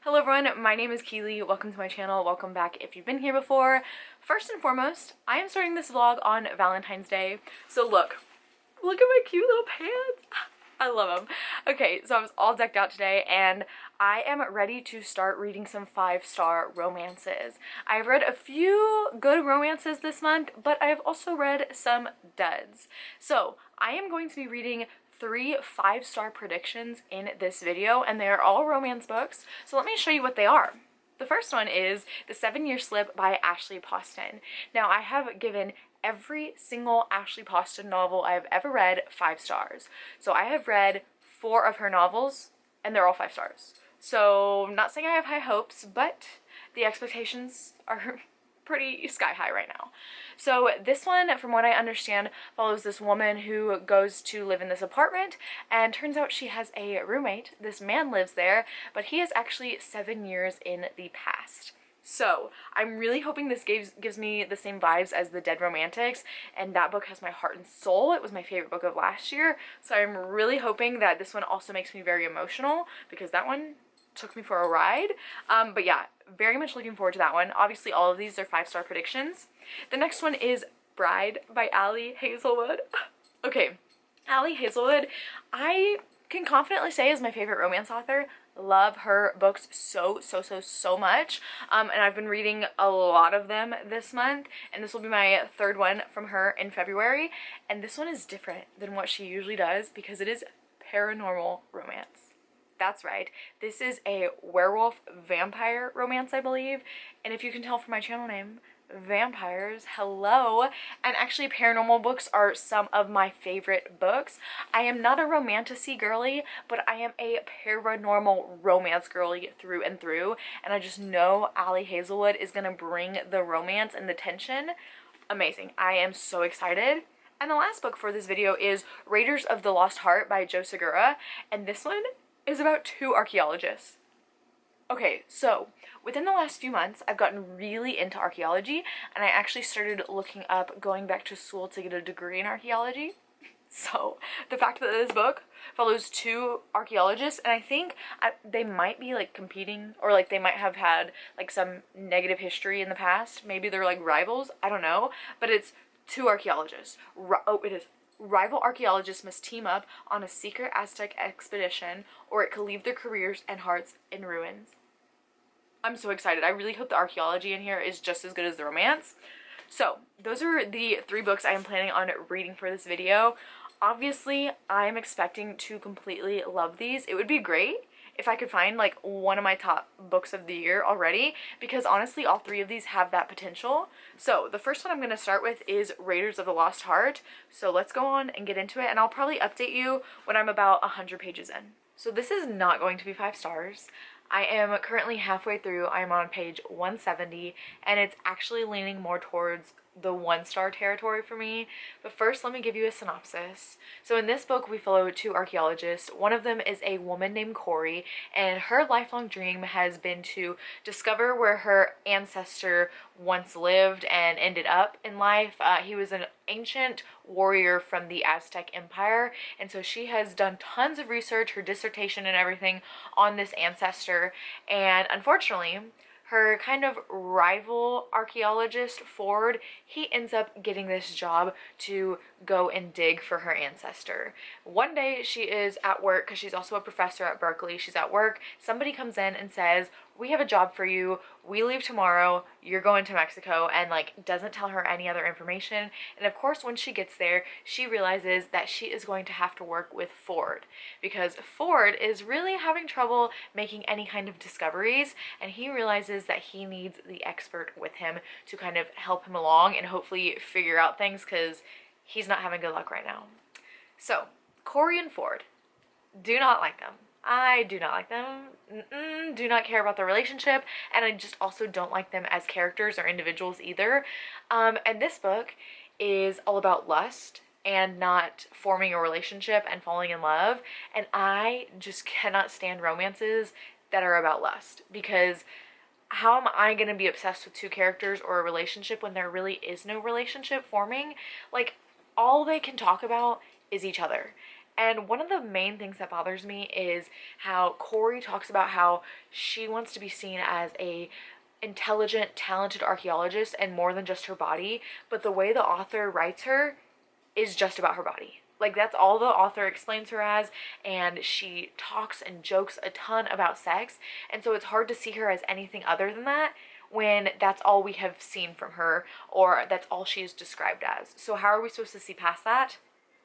Hello everyone, my name is Keely. Welcome to my channel. Welcome back if you've been here before. First and foremost, I am starting this vlog on Valentine's Day. So look at my cute little pants. I love them. Okay, so I was all decked out today and I am ready to start reading some 5-star romances. I've read a few good romances this month, but I have also read some duds. So I am going to be reading 3 5-star predictions in this video, and they are all romance books. So let me show you what they are. The first one is The 7-Year Slip by Ashley Poston. Now, I have given every single Ashley Poston novel I have ever read 5 stars. So I have read 4 of her novels, and they're all 5 stars. So I'm not saying I have high hopes, but the expectations are pretty sky high right now. So this one, from what I understand, follows this woman who goes to live in this apartment, and turns out she has a roommate. This man lives there, but he is actually 7 years in the past. So I'm really hoping this gives me the same vibes as The Dead Romantics, and that book has my heart and soul. It was my favorite book of last year, so I'm really hoping that this one also makes me very emotional, because that one took me for a ride. But yeah, very much looking forward to that one. Obviously all of these are 5-star predictions. The next one is Bride by Ali Hazelwood. Okay, Ali Hazelwood, I can confidently say is my favorite romance author. Love her books so much, and I've been reading a lot of them this month, and this will be my 3rd one from her in February, and this one is different than what she usually does because it is paranormal romance. That's right, this is a werewolf vampire romance, I believe, and if you can tell from my channel name, vampires, hello. And actually paranormal books are some of my favorite books. I am not a romantasy girly, but I am a paranormal romance girly through and through, and I just know Ali Hazelwood is gonna bring the romance and the tension. Amazing. I am so excited. And the last book for this video is Raiders of the Lost Heart by Joe Segura, and this one is about 2 archaeologists. Okay, so within the last few months, I've gotten really into archaeology, and I actually started looking up going back to school to get a degree in archaeology. So the fact that this book follows 2 archaeologists, and I think they might be like competing, or like they might have had like some negative history in the past. Maybe they're like rivals, I don't know, but it's 2 archaeologists. It is. Rival archaeologists must team up on a secret Aztec expedition, or it could leave their careers and hearts in ruins. I'm so excited. I really hope the archaeology in here is just as good as the romance. So those are the 3 books I am planning on reading for this video. Obviously, I'm expecting to completely love these. It would be great if I could find like one of my top books of the year already, because honestly all 3 of these have that potential. So the first one I'm going to start with is Raiders of the Lost Heart. So let's go on and get into it, and I'll probably update you when I'm about 100 pages in. So this is not going to be 5 stars. I am currently halfway through. I am on page 170, and it's actually leaning more towards the 1-star territory for me. But first, let me give you a synopsis. So in this book, we follow 2 archaeologists. One of them is a woman named Corey, and her lifelong dream has been to discover where her ancestor once lived and ended up in life. He was an ancient warrior from the Aztec Empire, and so she has done tons of research, her dissertation and everything, on this ancestor, and unfortunately her kind of rival archaeologist, Ford, he ends up getting this job to go and dig for her ancestor. One day she is at work, because she's also a professor at Berkeley, she's at work, somebody comes in and says, we have a job for you, we leave tomorrow, you're going to Mexico, and like doesn't tell her any other information. And of course when she gets there, she realizes that she is going to have to work with Ford, because Ford is really having trouble making any kind of discoveries, and he realizes that he needs the expert with him to kind of help him along and hopefully figure out things, because he's not having good luck right now. So Corey and Ford, do not like them. I do not like them, do not care about their relationship, and I just also don't like them as characters or individuals either. And this book is all about lust and not forming a relationship and falling in love, and I just cannot stand romances that are about lust, because how am I going to be obsessed with 2 characters or a relationship when there really is no relationship forming? Like, all they can talk about is each other. And one of the main things that bothers me is how Corey talks about how she wants to be seen as a intelligent, talented archaeologist and more than just her body, but the way the author writes her is just about her body. Like, that's all the author explains her as, and she talks and jokes a ton about sex, and so it's hard to see her as anything other than that when that's all we have seen from her, or that's all she is described as. So how are we supposed to see past that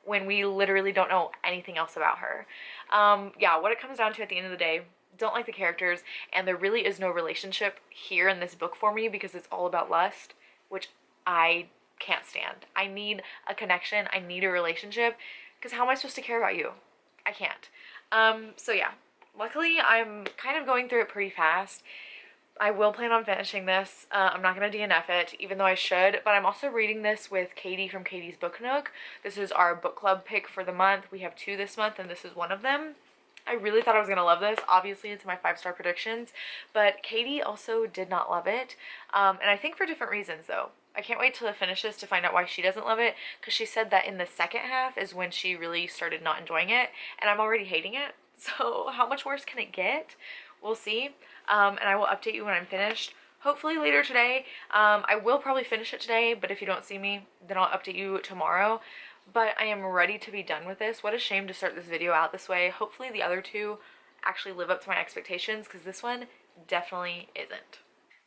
when we literally don't know anything else about her? Yeah, what it comes down to at the end of the day, don't like the characters, and there really is no relationship here in this book for me because it's all about lust, which I can't stand. I need a connection. I need a relationship, because how am I supposed to care about you? I can't. So yeah, luckily I'm kind of going through it pretty fast. I will plan on finishing this. I'm not going to DNF it, even though I should, but I'm also reading this with Katie from Katie's Book Nook. This is our book club pick for the month. We have 2 this month, and this is one of them. I really thought I was going to love this. Obviously, it's my 5-star predictions, but Katie also did not love it, and I think for different reasons, though. I can't wait till I finish this to find out why she doesn't love it, because she said that in the second half is when she really started not enjoying it, and I'm already hating it, so how much worse can it get? We'll see, and I will update you when I'm finished, hopefully later today. I will probably finish it today, but if you don't see me, then I'll update you tomorrow. But I am ready to be done with this. What a shame to start this video out this way. Hopefully the other 2 actually live up to my expectations, because this one definitely isn't.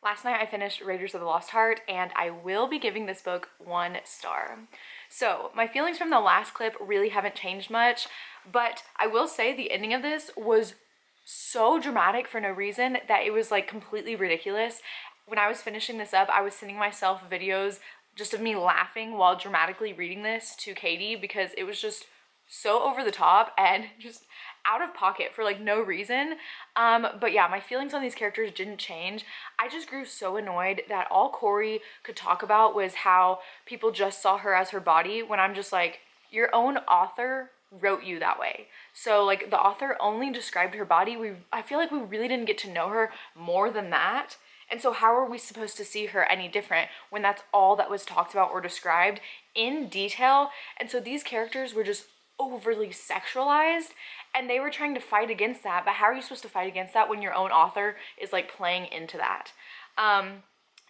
Last night I finished Raiders of the Lost Heart, and I will be giving this book 1 star. So my feelings from the last clip really haven't changed much, but I will say the ending of this was so dramatic for no reason that it was like completely ridiculous. When I was finishing this up, I was sending myself videos just of me laughing while dramatically reading this to Katie, because it was just so over the top and just out of pocket for like no reason. But yeah, my feelings on these characters didn't change. I just grew so annoyed that all Corey could talk about was how people just saw her as her body, when I'm just like, your own author wrote you that way. So like, the author only described her body. I feel like we really didn't get to know her more than that. And so how are we supposed to see her any different when that's all that was talked about or described in detail? And so these characters were just overly sexualized, and they were trying to fight against that. But how are you supposed to fight against that when your own author is like playing into that?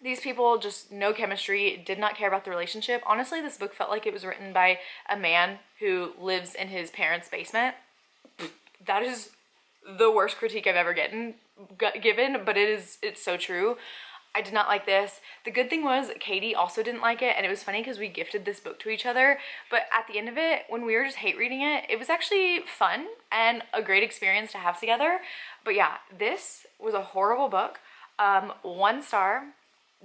These people just no chemistry, did not care about the relationship. Honestly, this book felt like it was written by a man who lives in his parents' basement. That is the worst critique I've ever given, but it's so true. I did not like this. The good thing was Katie also didn't like it, and it was funny because we gifted this book to each other, but at the end of it, when we were just hate reading it, it was actually fun and a great experience to have together. But yeah, this was a horrible book. 1 star.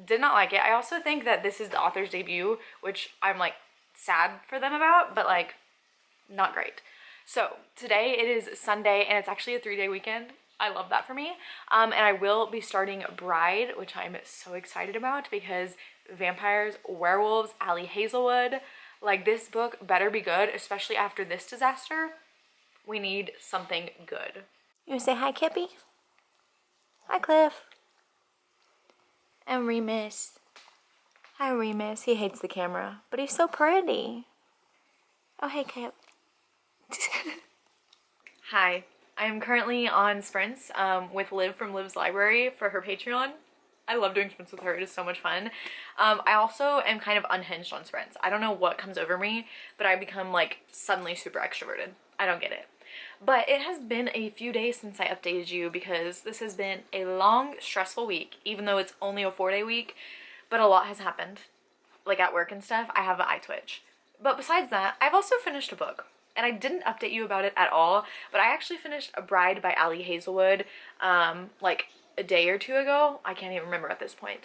Did not like it. I also think that this is the author's debut, which I'm like sad for them about, but like not great. So today it is Sunday, and it's actually a 3-day weekend. I love that for me. And I will be starting Bride, which I'm so excited about, because vampires, werewolves, Allie Hazelwood, like, this book better be good, especially after this disaster. We need something good. You wanna say hi, Kippy? Hi, Cliff. And Remus. Hi, Remus. He hates the camera, but he's so pretty. Oh, hey, Kip. Hi. I am currently on sprints with Liv from Liv's Library for her Patreon. I love doing sprints with her. It is so much fun. I also am kind of unhinged on sprints. I don't know what comes over me, but I become like suddenly super extroverted. I don't get it. But it has been a few days since I updated you, because this has been a long, stressful week, even though it's only a 4-day week, but a lot has happened. Like at work and stuff, I have an eye twitch. But besides that, I've also finished a book. And I didn't update you about it at all, but I actually finished A Bride by Allie Hazelwood like a day or 2 ago. I can't even remember at this point.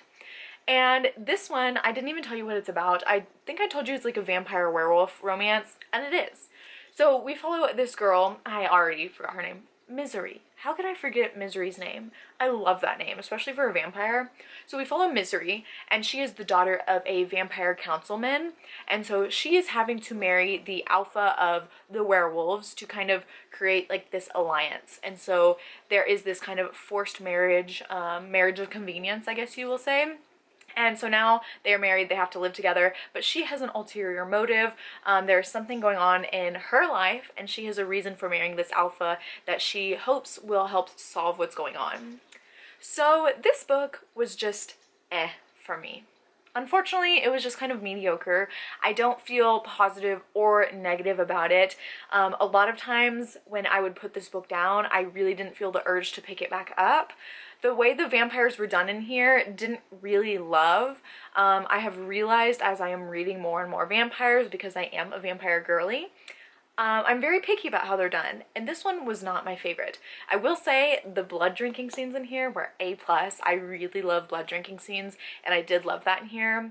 And this one, I didn't even tell you what it's about. I think I told you it's like a vampire werewolf romance, and it is. So we follow this girl, I already forgot her name, Misery. How could I forget Misery's name? I love that name, especially for a vampire. So we follow Misery, and she is the daughter of a vampire councilman, and so she is having to marry the alpha of the werewolves to kind of create like this alliance. And so there is this kind of forced marriage, marriage of convenience, I guess you will say. And so now they are married, they have to live together, but she has an ulterior motive. There's something going on in her life, and she has a reason for marrying this alpha that she hopes will help solve what's going on. So this book was just for me. Unfortunately, it was just kind of mediocre. I don't feel positive or negative about it. A lot of times when I would put this book down, I really didn't feel the urge to pick it back up. The way the vampires were done in here didn't really love. I have realized as I am reading more and more vampires, because I am a vampire girly, I'm very picky about how they're done, and this one was not my favorite. I will say the blood drinking scenes in here were A+. I really love blood drinking scenes, and I did love that in here,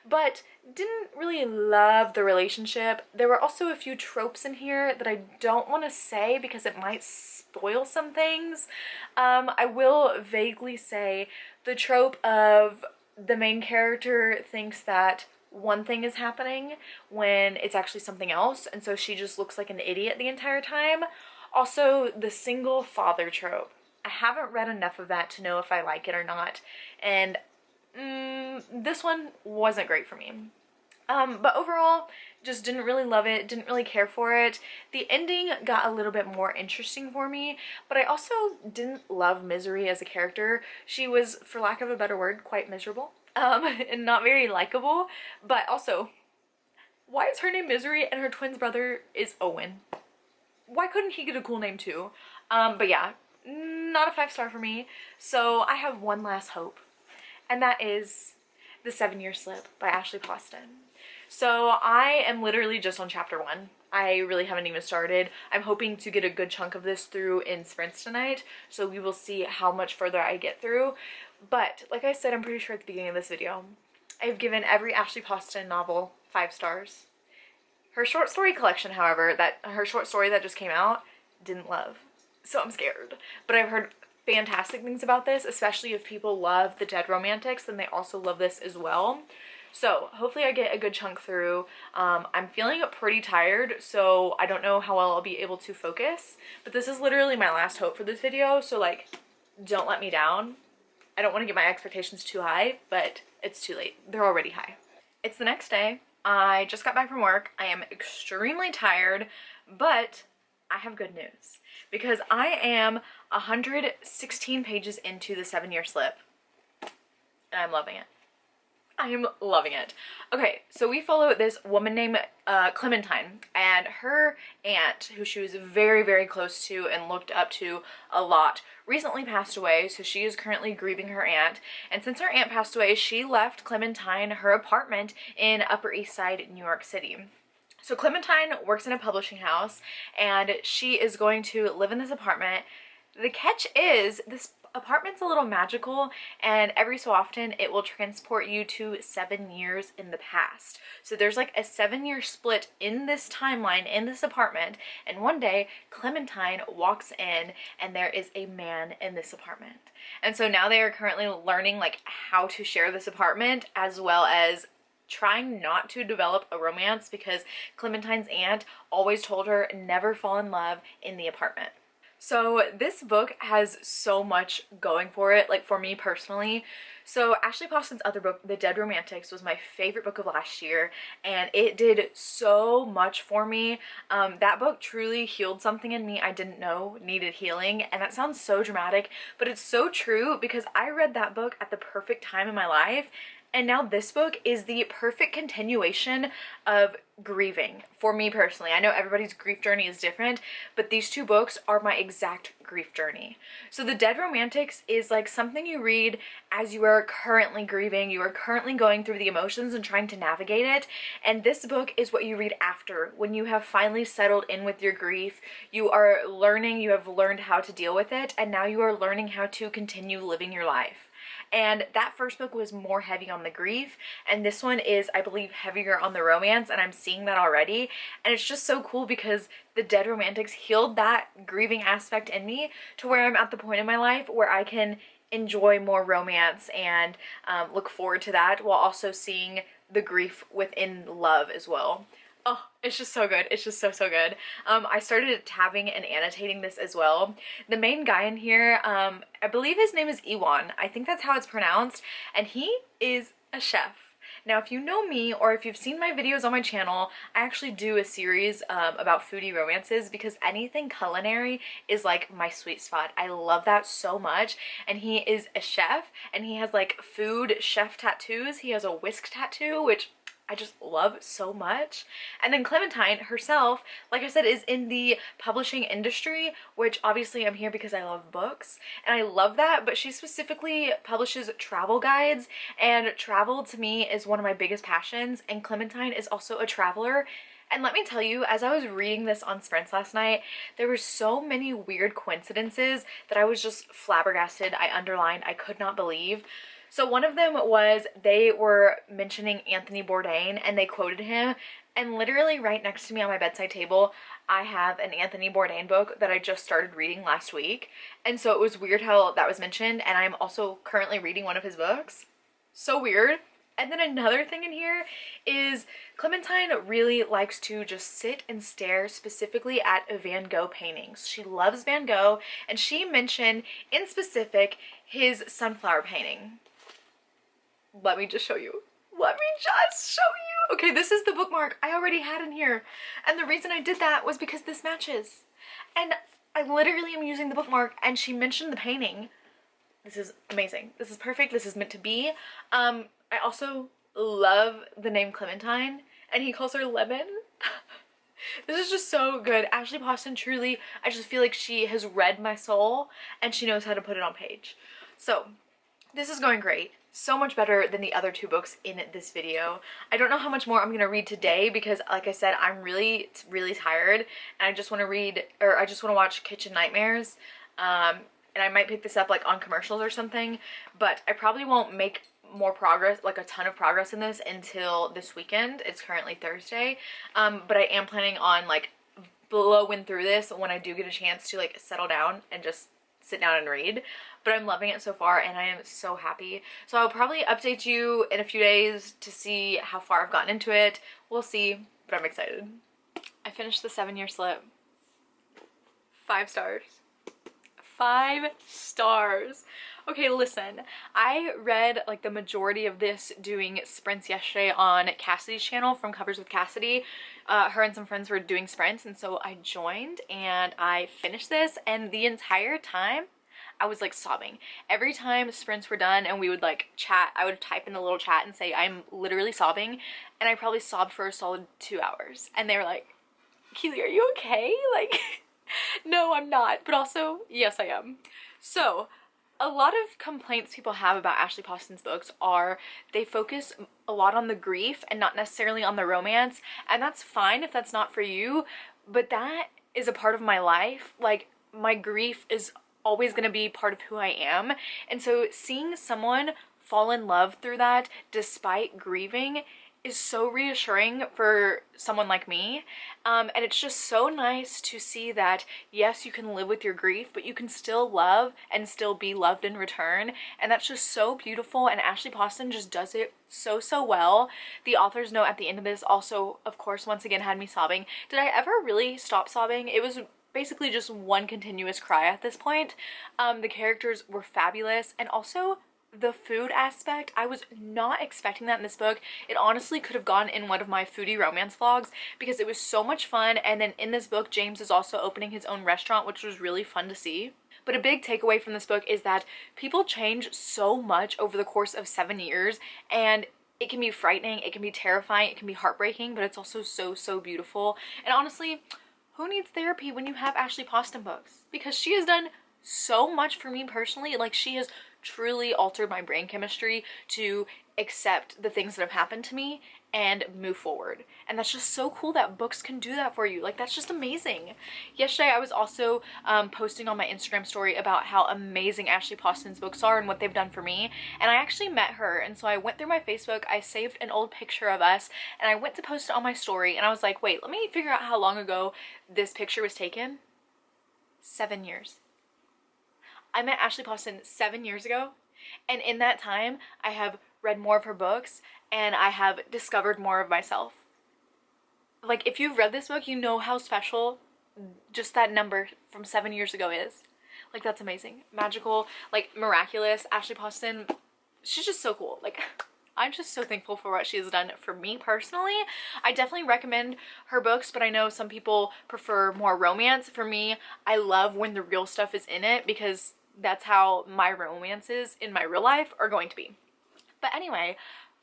but didn't really love the relationship. There were also a few tropes in here that I don't want to say because it might spoil some things. I will vaguely say the trope of the main character thinks that one thing is happening when it's actually something else, and so she just looks like an idiot the entire time. Also, the single father trope. I haven't read enough of that to know if I like it or not, and this one wasn't great for me. But overall, just didn't really love it, didn't really care for it. The ending got a little bit more interesting for me, but I also didn't love Misery as a character. She was, for lack of a better word, quite miserable. And not very likable, but also, why is her name Misery and her twin's brother is Owen? Why couldn't he get a cool name too? But yeah, not a 5-star for me. So I have one last hope, and that is The 7-Year Slip by Ashley Poston. So I am literally just on chapter 1. I really haven't even started. I'm hoping to get a good chunk of this through in sprints tonight, so we will see how much further I get through. But like I said, I'm pretty sure at the beginning of this video, I've given every Ashley Poston novel 5 stars. Her short story collection, however, her short story that just came out, didn't love. So I'm scared. But I've heard fantastic things about this, especially if people love the Dead Romantics, then they also love this as well. So hopefully I get a good chunk through. I'm feeling pretty tired, so I don't know how well I'll be able to focus, but this is literally my last hope for this video, so like, don't let me down. I don't want to get my expectations too high, but it's too late. They're already high. It's the next day. I just got back from work. I am extremely tired, but I have good news because I am 116 pages into The 7-Year Slip, and I'm loving it. I am loving it. Okay, so we follow this woman named Clementine, and her aunt, who she was very, very close to and looked up to a lot, recently passed away, so she is currently grieving her aunt. And since her aunt passed away, she left Clementine her apartment in Upper East Side, New York City. So Clementine works in a publishing house, and she is going to live in this apartment. The catch is, this apartment's a little magical, and every so often it will transport you to 7 years in the past. So there's like a 7-year split in this timeline in this apartment, and one day Clementine walks in and there is a man in this apartment. And so now they are currently learning like how to share this apartment, as well as trying not to develop a romance, because Clementine's aunt always told her never fall in love in the apartment. So this book has so much going for it, like for me personally. So Ashley Poston's other book, The Dead Romantics, was my favorite book of last year, and it did so much for me. That book truly healed something in me I didn't know needed healing, and that sounds so dramatic, but it's so true because I read that book at the perfect time in my life, and now this book is the perfect continuation of grieving for me personally. I know everybody's grief journey is different, but these two books are my exact grief journey. So The Dead Romantics is like something you read as you are currently grieving, you are currently going through the emotions and trying to navigate it, and this book is what you read after, when you have finally settled in with your grief, you are learning, you have learned how to deal with it, and now you are learning how to continue living your life. And that first book was more heavy on the grief, and this one is, I believe, heavier on the romance, and I'm seeing that already. And it's just so cool because The Dead Romantics healed that grieving aspect in me to where I'm at the point in my life where I can enjoy more romance and look forward to that, while also seeing the grief within love as well. Oh, it's just so good. It's just so, so good. I started tabbing and annotating this as well. The main guy in here, I believe his name is Ewan. I think that's how it's pronounced. And he is a chef. Now, if you know me or if you've seen my videos on my channel, I actually do a series about foodie romances because anything culinary is like my sweet spot. I love that so much. And he is a chef and he has like food chef tattoos. He has a whisk tattoo, which I just love so much. And then Clementine herself, like I said, is in the publishing industry, which obviously I'm here because I love books and I love that, but she specifically publishes travel guides, and travel to me is one of my biggest passions, and Clementine is also a traveler. And let me tell you, as I was reading this on Sprints last night, there were so many weird coincidences that I was just flabbergasted. I underlined, I could not believe. So one of them was they were mentioning Anthony Bourdain and they quoted him, and literally right next to me on my bedside table I have an Anthony Bourdain book that I just started reading last week, and so it was weird how that was mentioned, and I'm also currently reading one of his books. So weird. And then another thing in here is Clementine really likes to just sit and stare specifically at Van Gogh paintings. She loves Van Gogh, and she mentioned in specific his sunflower painting. Let me just show you. Let me just show you. Okay, this is the bookmark I already had in here. And the reason I did that was because this matches. And I literally am using the bookmark and she mentioned the painting. This is amazing. This is perfect. This is meant to be. I also love the name Clementine and he calls her Lemon. This is just so good. Ashley Poston, truly, I just feel like she has read my soul and she knows how to put it on page. So this is going great. So much better than the other two books in this video. I don't know how much more I'm gonna read today because, like I said, I'm really tired and I just want to read, or I just want to watch Kitchen Nightmares. And I might pick this up like on commercials or something, but I probably won't make more progress, like a ton of progress in this until this weekend. It's currently Thursday, but I am planning on like blowing through this when I do get a chance to like settle down and just sit down and read. But I'm loving it so far and I am so happy. So I'll probably update you in a few days to see how far I've gotten into it. We'll see, but I'm excited. I finished the 7-year slip. 5 stars. 5 stars. Okay, listen, I read like the majority of this doing sprints yesterday on Cassidy's channel from Covers with Cassidy. Her and some friends were doing sprints, and so I joined and I finished this, and the entire time I was like sobbing. Every time sprints were done and we would like chat, I would type in a little chat and say I'm literally sobbing, and I probably sobbed for a solid 2 hours. And they were like, Keeley, are you okay? Like, no, I'm not. But also, yes, I am. So a lot of complaints people have about Ashley Poston's books are they focus a lot on the grief and not necessarily on the romance, and that's fine if that's not for you, but that is a part of my life. Like, my grief is always going to be part of who I am, and so seeing someone fall in love through that despite grieving is so reassuring for someone like me, and it's just so nice to see that yes, you can live with your grief, but you can still love and still be loved in return, and that's just so beautiful, and Ashley Poston just does it so well. The author's note at the end of this also, of course, once again had me sobbing. Did I ever really stop sobbing? It was basically just one continuous cry at this point. The characters were fabulous, and also the food aspect, I was not expecting that in this book. It honestly could have gone in one of my foodie romance vlogs because it was so much fun. And then in this book, James is also opening his own restaurant, which was really fun to see. But a big takeaway from this book is that people change so much over the course of 7 years, and it can be frightening, it can be terrifying, it can be heartbreaking, but it's also so beautiful. And honestly, who needs therapy when you have Ashley Poston books? Because she has done so much for me personally. Like, she has truly altered my brain chemistry to accept the things that have happened to me and move forward. And that's just so cool that books can do that for you. Like, that's just amazing. Yesterday I was also posting on my Instagram story about how amazing Ashley Poston's books are and what they've done for me, and I actually met her, and so I went through my Facebook, I saved an old picture of us, and I went to post it on my story, and I was like, wait, let me figure out how long ago this picture was taken. 7 years. I met Ashley Poston 7 years ago, and in that time I have read more of her books and I have discovered more of myself. Like, if you've read this book, you know how special just that number from 7 years ago is. Like, that's amazing. Magical, like, miraculous. Ashley Poston, she's just so cool. Like, I'm just so thankful for what she has done for me personally. I definitely recommend her books, but I know some people prefer more romance. For me, I love when the real stuff is in it because that's how my romances in my real life are going to be. But anyway,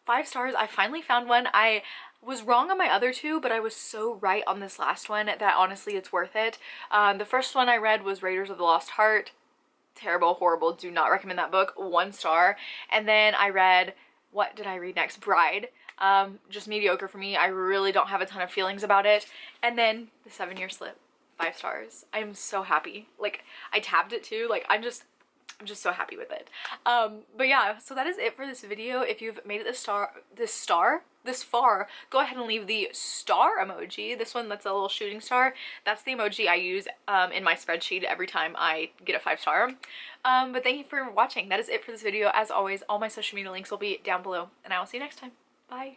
5 stars. I finally found one. I was wrong on my other 2, but I was so right on this last one that honestly it's worth it. The first one I read was Raiders of the Lost Heart. Terrible, horrible, do not recommend that book. 1 star. And then I read, what did I read next? Bride. Just mediocre for me. I really don't have a ton of feelings about it. And then The 7-Year Slip. 5 stars. I'm so happy. Like, I tabbed it too. Like, I'm just so happy with it. But yeah, so that is it for this video. If you've made it this far, go ahead and leave the star emoji. This one that's a little shooting star. That's the emoji I use in my spreadsheet every time I get a 5 star. But thank you for watching. That is it for this video. As always, all my social media links will be down below, and I will see you next time. Bye.